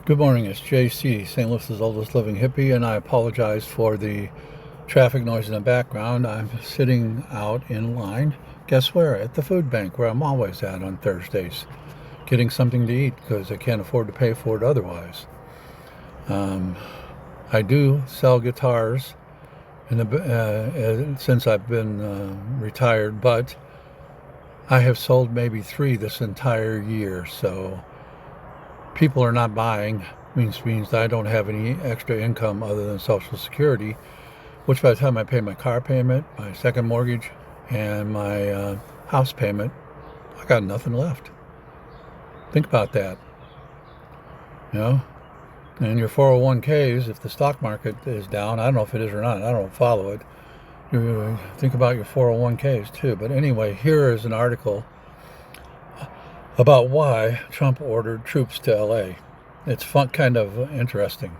Good morning, it's JC, St. Louis's oldest living hippie, and I apologize for the traffic noise in the background. I'm sitting out in line, guess where? At the food bank, where I'm always at on Thursdays, getting something to eat because I can't afford to pay for it otherwise. I do sell guitars since I've been retired, but I have sold maybe 3 this entire year, so people are not buying. Means that I don't have any extra income other than Social Security, which by the time I pay my car payment, my second mortgage, and my house payment, I got nothing left. Think about that. You know, and your 401ks, if the stock market is down, I don't know if it is or not, I don't follow it. You think about your 401ks too. But anyway, here is an article about why Trump ordered troops to LA. It's fun, kind of interesting.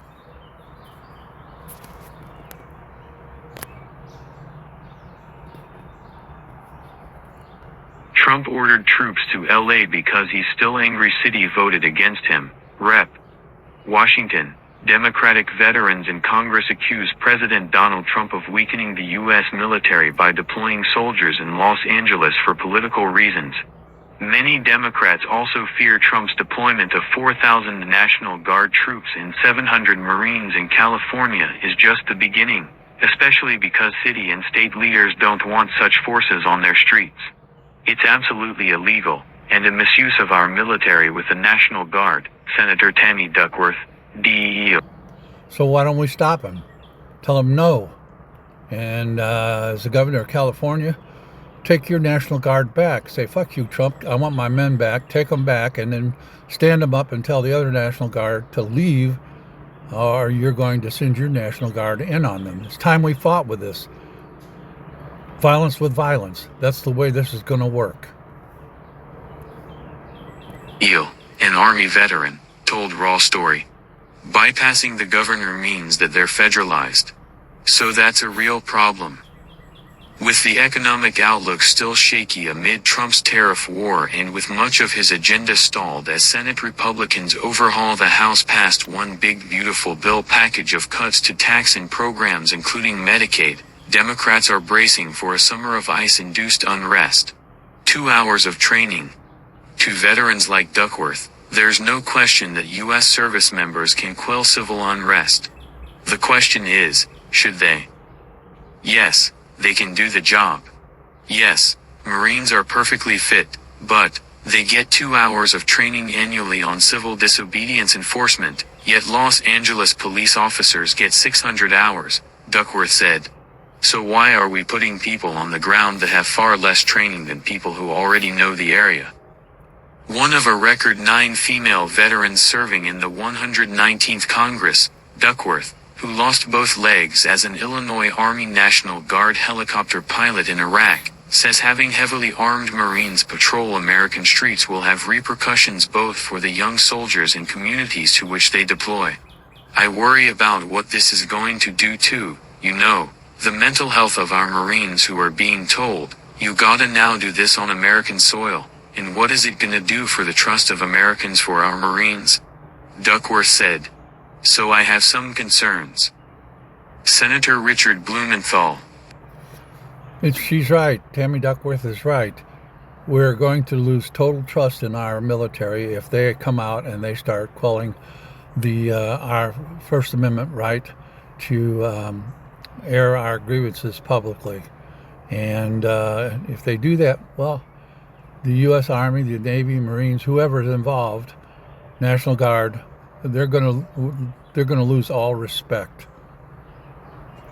Trump ordered troops to LA because he's still angry city voted against him. Rep. Washington. Democratic veterans in Congress accuse President Donald Trump of weakening the U.S. military by deploying soldiers in Los Angeles for political reasons. Many Democrats also fear Trump's deployment of 4,000 National Guard troops and 700 Marines in California is just the beginning, especially because city and state leaders don't want such forces on their streets. It's absolutely illegal, and a misuse of our military with the National Guard, Senator Tammy Duckworth, DEO. So why don't we stop him? Tell him no. And as the governor of California, take your National Guard back. Say, fuck you, Trump. I want my men back. Take them back, and then stand them up and tell the other National Guard to leave, or you're going to send your National Guard in on them. It's time we fought with this. Violence with violence. That's the way this is going to work. Eel, an Army veteran, told Raw Story. Bypassing the governor means that they're federalized. So that's a real problem. With the economic outlook still shaky amid Trump's tariff war and with much of his agenda stalled as Senate Republicans overhaul the House-passed One Big Beautiful Bill package of cuts to tax and programs including Medicaid, Democrats are bracing for a summer of ICE-induced unrest. 2 hours of training. To veterans like Duckworth, there's no question that U.S. service members can quell civil unrest. The question is, should they? Yes. They can do the job. Yes, Marines are perfectly fit, but they get 2 hours of training annually on civil disobedience enforcement, yet Los Angeles police officers get 600 hours, Duckworth said. So why are we putting people on the ground that have far less training than people who already know the area? One of a record 9 female veterans serving in the 119th Congress, Duckworth, who lost both legs as an Illinois Army National Guard helicopter pilot in Iraq, says having heavily armed Marines patrol American streets will have repercussions both for the young soldiers and communities to which they deploy. I worry about what this is going to do to, the mental health of our Marines who are being told, you gotta now do this on American soil, and what is it gonna do for the trust of Americans for our Marines? Duckworth said. So I have some concerns. Senator Richard Blumenthal. She's right. Tammy Duckworth is right. We're going to lose total trust in our military if they come out and they start quelling our First Amendment right to air our grievances publicly. And if they do that, well, the U.S. Army, the Navy, Marines, whoever is involved, National Guard, they're going to lose all respect.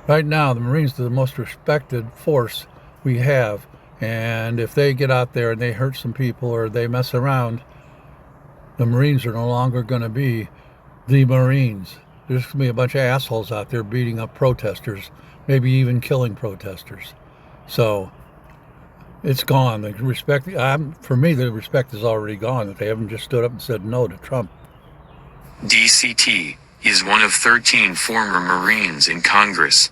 Right now, the Marines are the most respected force we have, and if they get out there and they hurt some people or they mess around, the Marines are no longer going to be the Marines. There's going to be a bunch of assholes out there beating up protesters, maybe even killing protesters. So it's gone. The respect, for me, the respect is already gone. If they haven't just stood up and said no to Trump. DCT is one of 13 former Marines in Congress.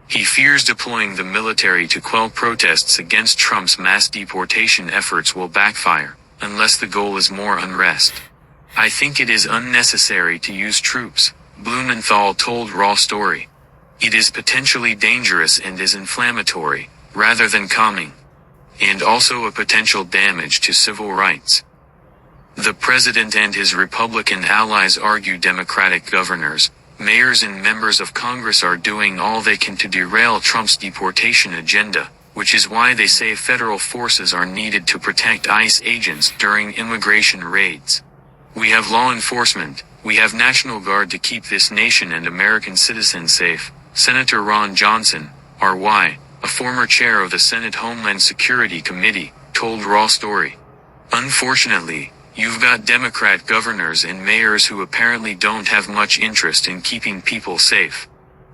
He fears deploying the military to quell protests against Trump's mass deportation efforts will backfire, unless the goal is more unrest. I think it is unnecessary to use troops, Blumenthal told Raw Story. It is potentially dangerous and is inflammatory, rather than calming. And also a potential damage to civil rights. The president and his Republican allies argue Democratic governors, mayors and members of Congress are doing all they can to derail Trump's deportation agenda, which is why they say federal forces are needed to protect ICE agents during immigration raids. We have law enforcement, we have National Guard to keep this nation and American citizens safe, Senator Ron Johnson, RY, a former chair of the Senate Homeland Security Committee, told Raw Story. Unfortunately, you've got Democrat governors and mayors who apparently don't have much interest in keeping people safe.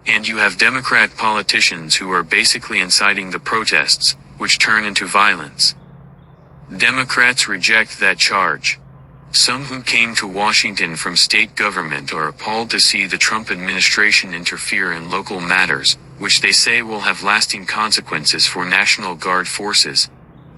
And you have Democrat politicians who are basically inciting the protests, which turn into violence. Democrats reject that charge. Some who came to Washington from state government are appalled to see the Trump administration interfere in local matters, which they say will have lasting consequences for National Guard forces.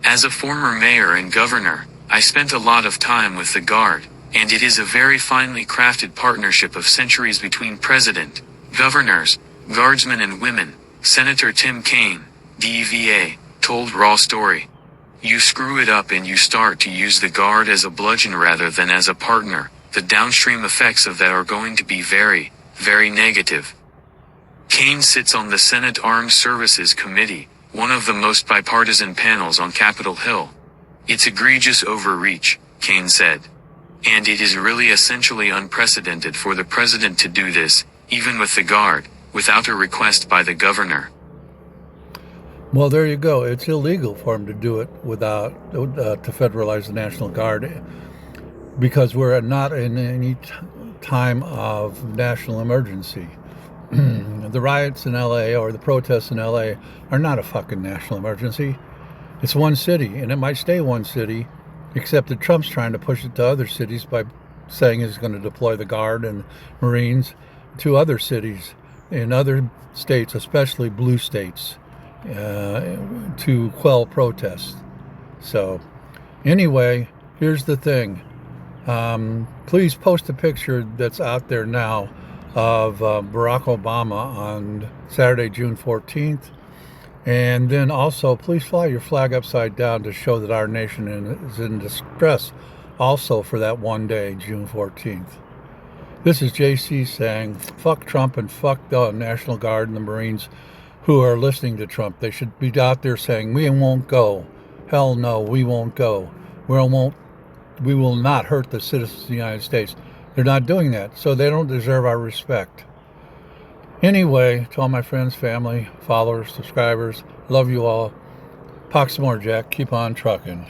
As a former mayor and governor, I spent a lot of time with the Guard, and it is a very finely crafted partnership of centuries between president, governors, guardsmen and women, Senator Tim Kaine, DVA, told Raw Story. You screw it up and you start to use the Guard as a bludgeon rather than as a partner, the downstream effects of that are going to be very, very negative. Kaine sits on the Senate Armed Services Committee, one of the most bipartisan panels on Capitol Hill. It's egregious overreach, Kaine said. And it is really essentially unprecedented for the president to do this, even with the Guard, without a request by the governor. Well, there you go. It's illegal for him to do it without to federalize the National Guard, because we're not in any time of national emergency. The riots in LA or the protests in LA are not a fucking national emergency. It's one city, and it might stay one city, except that Trump's trying to push it to other cities by saying he's going to deploy the Guard and Marines to other cities in other states, especially blue states, to quell protests. So, anyway, here's the thing. Please post a picture that's out there now of Barack Obama on Saturday, June 14th. And then also, please fly your flag upside down to show that our nation is in distress also for that one day, June 14th. This is JC saying, fuck Trump and fuck the National Guard and the Marines who are listening to Trump. They should be out there saying, we won't go. Hell no, we won't go. We will not hurt the citizens of the United States. They're not doing that, so they don't deserve our respect. Anyway, to all my friends, family, followers, subscribers, love you all. Pox some more, Jack. Keep on trucking.